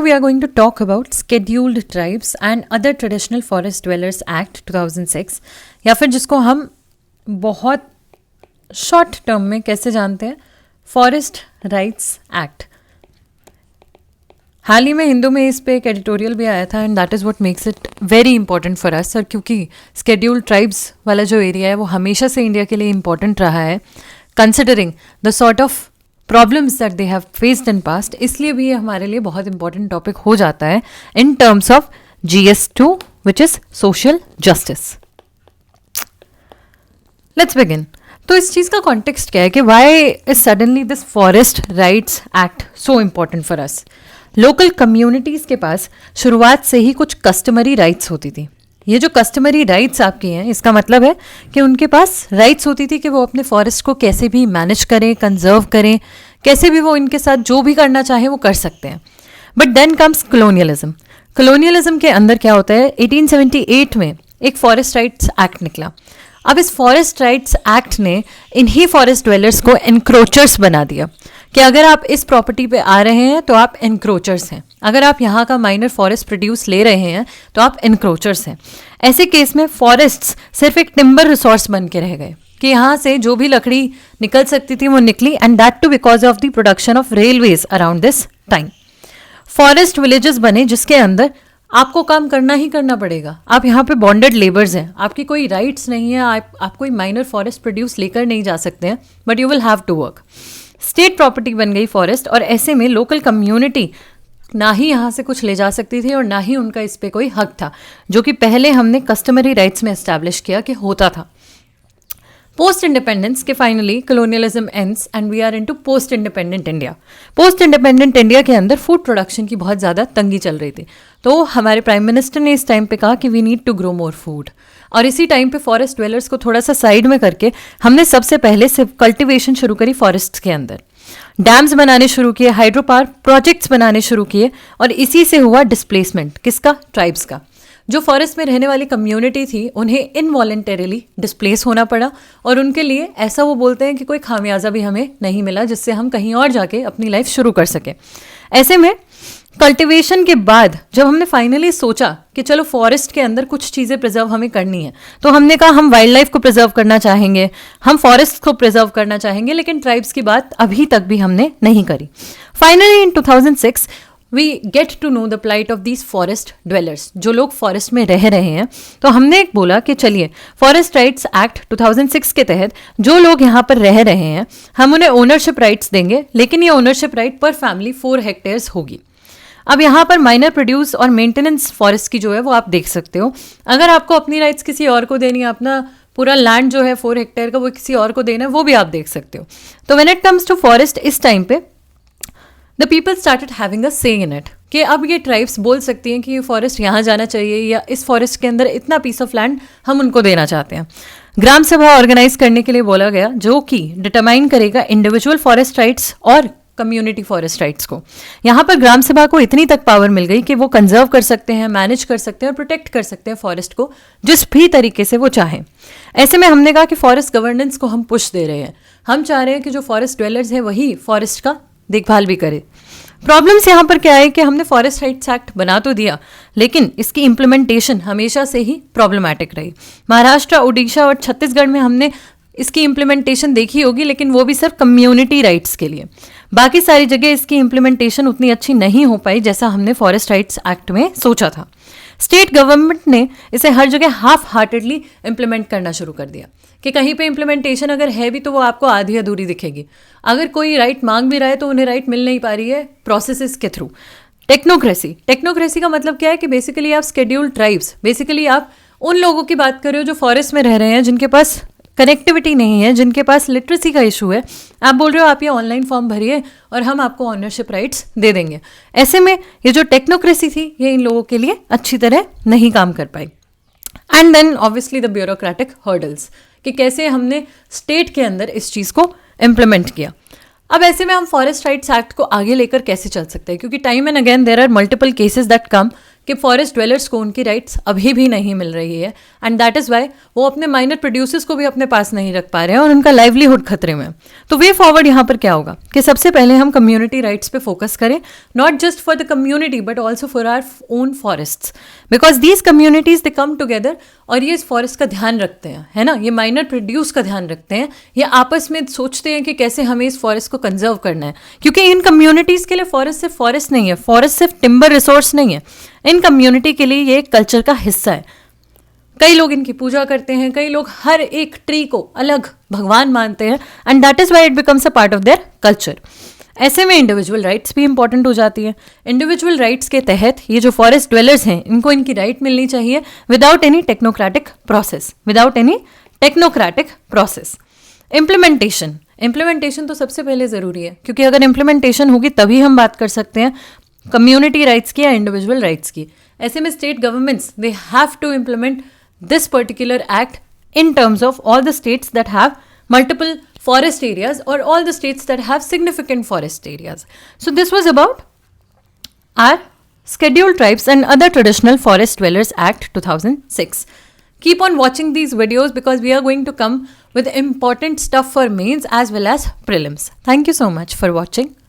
We are going to talk about Scheduled Tribes and Other Traditional Forest Dwellers Act 2006, या फिर जिसको हम बहुत शॉर्ट टर्म में कैसे जानते हैं, फॉरेस्ट राइट्स एक्ट। हाल ही में हिंदू में इस पे एक एडिटोरियल भी आया था and that is what makes it very important for us sir, क्योंकि स्केड्यूल्ड ट्राइब्स वाला जो एरिया है वो हमेशा से इंडिया के लिए इम्पॉर्टेंट रहा है, considering the sort of problems that they have faced in past. इसलिए भी ये हमारे लिए बहुत इंपॉर्टेंट टॉपिक हो जाता है in terms of GS2 which is social justice. Let's begin. तो इस चीज़ का कॉन्टेक्स्ट क्या है कि why is suddenly this forest rights act so important for us. Local communities के पास शुरुआत से ही कुछ कस्टमरी राइट्स होती थी। ये जो कस्टमरी राइट्स आपकी हैं, इसका मतलब है कि उनके पास राइट्स होती थी कि वो अपने फॉरेस्ट को कैसे भी मैनेज करें, कंजर्व करें, कैसे भी वो इनके साथ जो भी करना चाहें वो कर सकते हैं। But then comes colonialism. Colonialism के अंदर क्या होता है, 1878 में एक फॉरेस्ट राइट्स एक्ट निकला। अब इस फॉरेस्ट राइट्स एक्ट ने इन्हीं फॉरेस्ट ड्वेलर्स को एनक्रोचर्स बना दिया कि अगर आप इस प्रॉपर्टी पे आ रहे हैं तो आप एनक्रोचर्स हैं, अगर आप यहाँ का माइनर फॉरेस्ट प्रोड्यूस ले रहे हैं तो आप एनक्रोचर्स हैं। ऐसे केस में फॉरेस्ट्स सिर्फ एक टिम्बर रिसोर्स बन के रह गए कि यहाँ से जो भी लकड़ी निकल सकती थी वो निकली, and that too because of the production of railways around this time. Forest villages बने जिसके अंदर आपको काम करना ही करना पड़ेगा। आप यहाँ पे बॉन्डेड लेबर्स हैं, आपकी कोई राइट्स नहीं है, आप कोई माइनर फॉरेस्ट प्रोड्यूस लेकर नहीं जा सकते हैं, but you will have to work. State property बन गई फॉरेस्ट, और ऐसे में लोकल कम्युनिटी ना ही यहाँ से कुछ ले जा सकती थी और ना ही उनका इस पे कोई हक था, जो कि पहले हमने कस्टमरी राइट्स में एस्टैब्लिश किया कि होता था। पोस्ट इंडिपेंडेंस के finally colonialism ends and we are into post independent India. Post independent India के अंदर फूड प्रोडक्शन की बहुत ज़्यादा तंगी चल रही थी, तो हमारे प्राइम मिनिस्टर ने इस टाइम पे कहा कि we need to grow more food, और इसी टाइम पे फॉरेस्ट ड्वेलर्स को थोड़ा सा साइड में करके हमने सबसे पहले सिर्फ कल्टिवेशन शुरू करी फॉरेस्ट के अंदर। डैम्स बनाने शुरू किए, हाइड्रो पावर प्रोजेक्ट्स बनाने शुरू किए, और इसी से हुआ डिस्प्लेसमेंट किसका, ट्राइब्स का। जो फॉरेस्ट में रहने वाली कम्युनिटी थी उन्हें इनवॉलेंटरीली डिस्प्लेस होना पड़ा, और उनके लिए ऐसा वो बोलते हैं कि कोई खामियाजा भी हमें नहीं मिला जिससे हम कहीं और जाके अपनी लाइफ शुरू कर सकें। ऐसे में कल्टिवेशन के बाद जब हमने फाइनली सोचा कि चलो फॉरेस्ट के अंदर कुछ चीज़ें प्रिजर्व हमें करनी है, तो हमने कहा हम वाइल्ड लाइफ को प्रिजर्व करना चाहेंगे, हम फॉरेस्ट को प्रिजर्व करना चाहेंगे, लेकिन ट्राइब्स की बात अभी तक भी हमने नहीं करी। Finally in 2006 we get to know the plight of these forest dwellers, जो लोग फॉरेस्ट में रह रहे हैं। तो हमने एक बोला कि चलिए फॉरेस्ट राइट्स एक्ट 2006 के तहत जो लोग यहाँ पर रह रहे हैं हम उन्हें ओनरशिप राइट्स देंगे, लेकिन ये ओनरशिप राइट पर फैमिली 4 हेक्टेयर्स होगी। अब यहाँ पर माइनर प्रोड्यूस और मेंटेनेंस फॉरेस्ट की जो है वो आप देख सकते हो। अगर आपको अपनी राइट्स किसी और को देनी है, अपना पूरा लैंड जो है 4 हेक्टेयर का वो किसी और को देना है, वो भी आप देख सकते हो। तो when it comes to forest, इस टाइम पे the people started having a say in it कि अब ये ट्राइब्स बोल सकती हैं कि ये फॉरेस्ट यहाँ जाना चाहिए, या इस फॉरेस्ट के अंदर इतना पीस ऑफ लैंड हम उनको देना चाहते हैं। ग्राम सभा ऑर्गेनाइज करने के लिए बोला गया, जो कि डिटरमाइन करेगा इंडिविजुअल फॉरेस्ट राइट्स और कम्युनिटी फॉरेस्ट राइट्स को। यहाँ पर ग्राम सभा को इतनी तक पावर मिल गई कि वो कंजर्व कर सकते हैं, मैनेज कर सकते हैं और प्रोटेक्ट कर सकते हैं फॉरेस्ट को जिस भी तरीके से वो चाहें। ऐसे में हमने कहा कि फॉरेस्ट गवर्नेंस को हम पुश दे रहे हैं, हम चाह रहे हैं कि जो फॉरेस्ट ड्वेलर्स हैं वही फॉरेस्ट का देखभाल भी करे। प्रॉब्लम्स यहाँ पर क्या है कि हमने फॉरेस्ट राइट्स एक्ट बना तो दिया, लेकिन इसकी इम्प्लीमेंटेशन हमेशा से ही प्रॉब्लमैटिक रही। महाराष्ट्र, उड़ीसा और छत्तीसगढ़ में हमने इसकी इम्प्लीमेंटेशन देखी होगी, लेकिन वो भी सिर्फ कम्युनिटी राइट्स के लिए। बाकी सारी जगह इसकी इम्प्लीमेंटेशन उतनी अच्छी नहीं हो पाई जैसा हमने फॉरेस्ट राइट्स एक्ट में सोचा था। स्टेट गवर्नमेंट ने इसे हर जगह हाफ हार्टेडली इम्प्लीमेंट करना शुरू कर दिया कि कहीं पे इम्प्लीमेंटेशन अगर है भी तो वो आपको आधी अधूरी दिखेगी। अगर कोई राइट मांग भी रहा है तो उन्हें राइट मिल नहीं पा रही है प्रोसेसेस के थ्रू। टेक्नोक्रेसी का मतलब क्या है कि बेसिकली आप स्केड्यूल्ड ट्राइब्स, बेसिकली आप उन लोगों की बात कर रहे हो जो फॉरेस्ट में रह रहे हैं, जिनके पास कनेक्टिविटी नहीं है, जिनके पास लिटरेसी का इशू है। आप बोल रहे हो आप ये ऑनलाइन फॉर्म भरिए और हम आपको ऑनरशिप राइट्स दे देंगे। ऐसे में ये जो टेक्नोक्रेसी थी ये इन लोगों के लिए अच्छी तरह नहीं काम कर पाई। And then obviously the bureaucratic hurdles कि कैसे हमने स्टेट के अंदर इस चीज़ को इम्प्लीमेंट किया। अब ऐसे में हम फॉरेस्ट राइट्स एक्ट को आगे लेकर कैसे चल सकते हैं, क्योंकि time and again there are multiple cases that come कि फॉरेस्ट ड्वेलर्स को उनकी राइट्स अभी भी नहीं मिल रही है, एंड दैट इज़ वाई वो अपने माइनर प्रोड्यूसर्स को भी अपने पास नहीं रख पा रहे हैं और उनका लाइवलीहुड खतरे में। तो वे फॉरवर्ड यहाँ पर क्या होगा कि सबसे पहले हम कम्युनिटी राइट्स पे फोकस करें, not just for the community but also for our own forests, because these communities they come together और ये इस फॉरेस्ट का ध्यान रखते हैं, है ना, ये माइनर प्रोड्यूस का ध्यान रखते हैं, ये आपस में सोचते हैं कि कैसे हमें इस फॉरेस्ट को कंजर्व करना है, क्योंकि इन कम्युनिटीज़ के लिए फॉरेस्ट सिर्फ फॉरेस्ट नहीं है, फॉरेस्ट सिर्फ टिम्बर रिसोर्स नहीं है, इन कम्युनिटी के लिए ये एक कल्चर का हिस्सा है। कई लोग इनकी पूजा करते हैं, कई लोग हर एक ट्री को अलग भगवान मानते हैं, and that is why it becomes a part of their culture. ऐसे में इंडिविजुअल राइट्स भी इंपॉर्टेंट हो जाती है। इंडिविजुअल राइट्स के तहत ये जो फॉरेस्ट ड्वेलर्स हैं इनको इनकी राइट मिलनी चाहिए without any technocratic process. Implementation तो सबसे पहले ज़रूरी है, क्योंकि अगर इम्प्लीमेंटेशन होगी तभी हम बात कर सकते हैं कम्युनिटी राइट्स की या इंडिविजुअल राइट्स की। ऐसे में state governments they have to implement this particular act in terms of all the states that have multiple forest areas or all the states that have significant forest areas. So this was about our Scheduled Tribes and Other Traditional Forest Dwellers Act 2006. Keep on watching these videos because we are going to come with important stuff for mains as well as prelims. Thank you so much for watching.